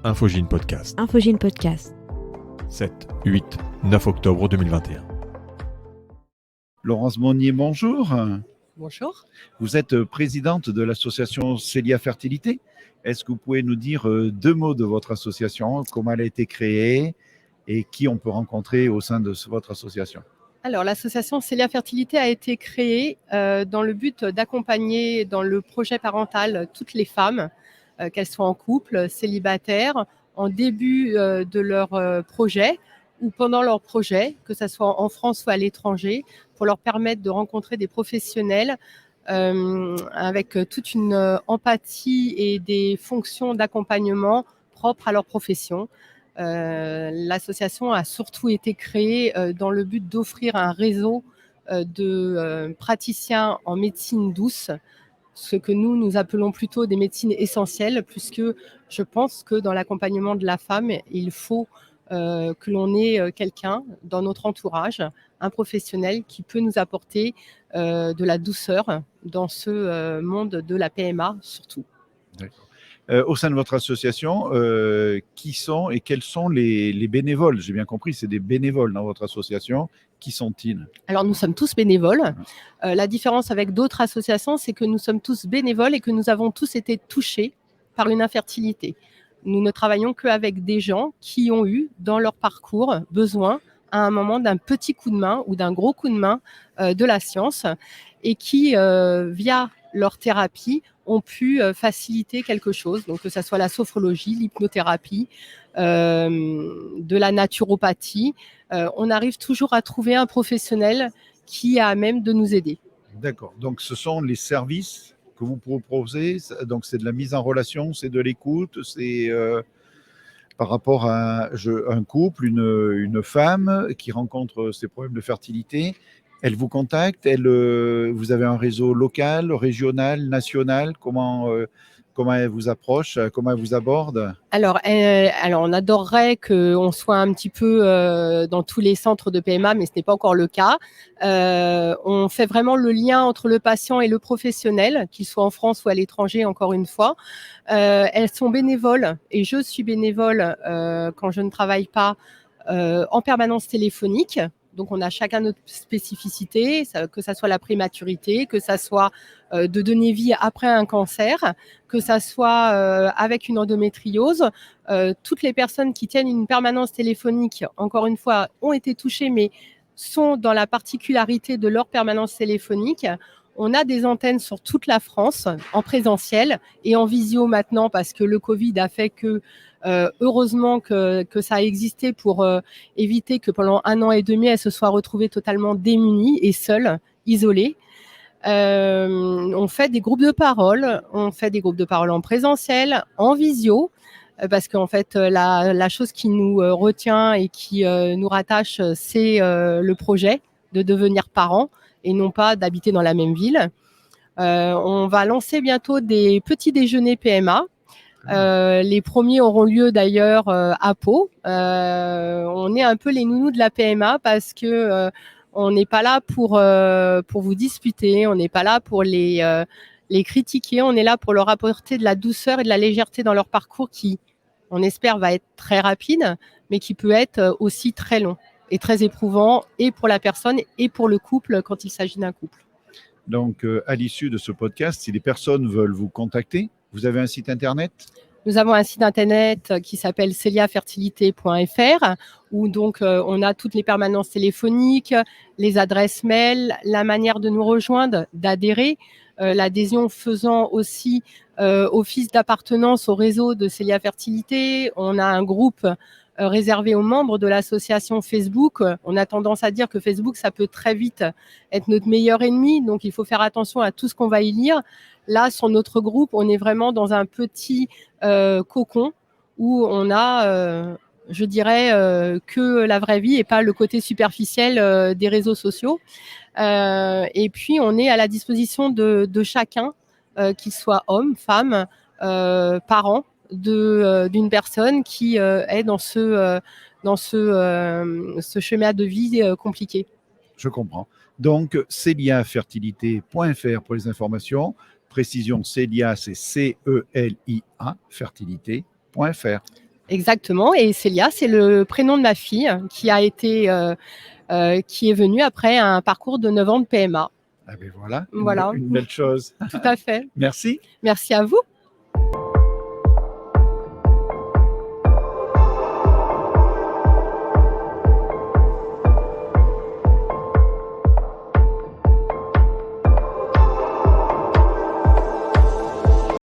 Infogine Podcast. Infogine Podcast. 7, 8, 9 octobre 2021. Laurence Monnier, bonjour. Bonjour. Vous êtes présidente de l'association Célia Fertilité. Est-ce que vous pouvez nous dire deux mots de votre association, comment elle a été créée et qui on peut rencontrer au sein de votre association? Alors, l'association Célia Fertilité a été créée dans le but d'accompagner dans le projet parental toutes les femmes, qu'elles soient en couple, célibataires, en début de leur projet ou pendant leur projet, que ce soit en France ou à l'étranger, pour leur permettre de rencontrer des professionnels avec toute une empathie et des fonctions d'accompagnement propres à leur profession. L'association a surtout été créée dans le but d'offrir un réseau de praticiens en médecine douce, ce que nous appelons plutôt des médecines essentielles, puisque je pense que dans l'accompagnement de la femme, il faut que l'on ait quelqu'un dans notre entourage, un professionnel qui peut nous apporter de la douceur dans ce monde de la PMA surtout. D'accord. Au sein de votre association, qui sont et quels sont les bénévoles? J'ai bien compris, c'est des bénévoles dans votre association. Qui sont-ils? Alors, nous sommes tous bénévoles. La différence avec d'autres associations, c'est que nous sommes tous bénévoles et que nous avons tous été touchés par une infertilité. Nous ne travaillons qu'avec des gens qui ont eu, dans leur parcours, besoin à un moment d'un petit coup de main ou d'un gros coup de main de la science et qui, via leur thérapie, ont pu faciliter quelque chose, donc que ce soit la sophrologie, l'hypnothérapie, de la naturopathie. On arrive toujours à trouver un professionnel qui est à même de nous aider. D'accord. Donc, ce sont les services que vous proposez. Donc, c'est de la mise en relation, c'est de l'écoute, c'est par rapport à un couple, une femme qui rencontre ces problèmes de fertilité. Elle vous contacte, vous avez un réseau local, régional, national, comment elle vous approche, comment elle vous aborde? Alors, on adorerait qu'on soit un petit peu dans tous les centres de PMA, mais ce n'est pas encore le cas. On fait vraiment le lien entre le patient et le professionnel, qu'il soit en France ou à l'étranger, encore une fois. Elles sont bénévoles et je suis bénévole quand je ne travaille pas en permanence téléphonique. Donc, on a chacun notre spécificité, que ça soit la prématurité, que ça soit de donner vie après un cancer, que ça soit avec une endométriose. Toutes les personnes qui tiennent une permanence téléphonique, encore une fois, ont été touchées, mais sont dans la particularité de leur permanence téléphonique. On a des antennes sur toute la France, en présentiel et en visio maintenant, parce que le Covid a fait que, heureusement que ça a existé pour éviter que pendant 1 an et demi, elles se soient retrouvées totalement démunies et seules, isolées. On fait des groupes de parole, en présentiel, en visio, parce qu'en fait, la chose qui nous retient et qui nous rattache, c'est le projet de devenir parents et non pas d'habiter dans la même ville. On va lancer bientôt des petits déjeuners PMA. Les premiers auront lieu d'ailleurs à Pau. On est un peu les nounous de la PMA parce que on n'est pas là pour vous disputer, on n'est pas là pour les critiquer, on est là pour leur apporter de la douceur et de la légèreté dans leur parcours qui, on espère, va être très rapide, mais qui peut être aussi très long et très éprouvant, et pour la personne et pour le couple quand il s'agit d'un couple. Donc, à l'issue de ce podcast, si les personnes veulent vous contacter, vous avez un site internet? Nous avons un site internet qui s'appelle celiafertilité.fr où donc on a toutes les permanences téléphoniques, les adresses mail, la manière de nous rejoindre, d'adhérer, l'adhésion faisant aussi office d'appartenance au réseau de Célia Fertilité. On a un groupe réservé aux membres de l'association Facebook. On a tendance à dire que Facebook, ça peut très vite être notre meilleur ennemi, donc il faut faire attention à tout ce qu'on va y lire. Là, sur notre groupe, on est vraiment dans un petit cocon où on a, je dirais, que la vraie vie et pas le côté superficiel des réseaux sociaux. Et puis, on est à la disposition de chacun, qu'il soit homme, femme, parent, d'une personne qui est dans ce schéma de vie compliqué. Je comprends. Donc, celiafertilité.fr pour les informations. Précision, Célia, c'est Celia, fertilité.fr. Exactement. Et Célia, c'est le prénom de ma fille qui est venue après un parcours de 9 ans de PMA. Ah ben voilà, Voilà. une belle chose. Tout à fait. Merci. Merci à vous.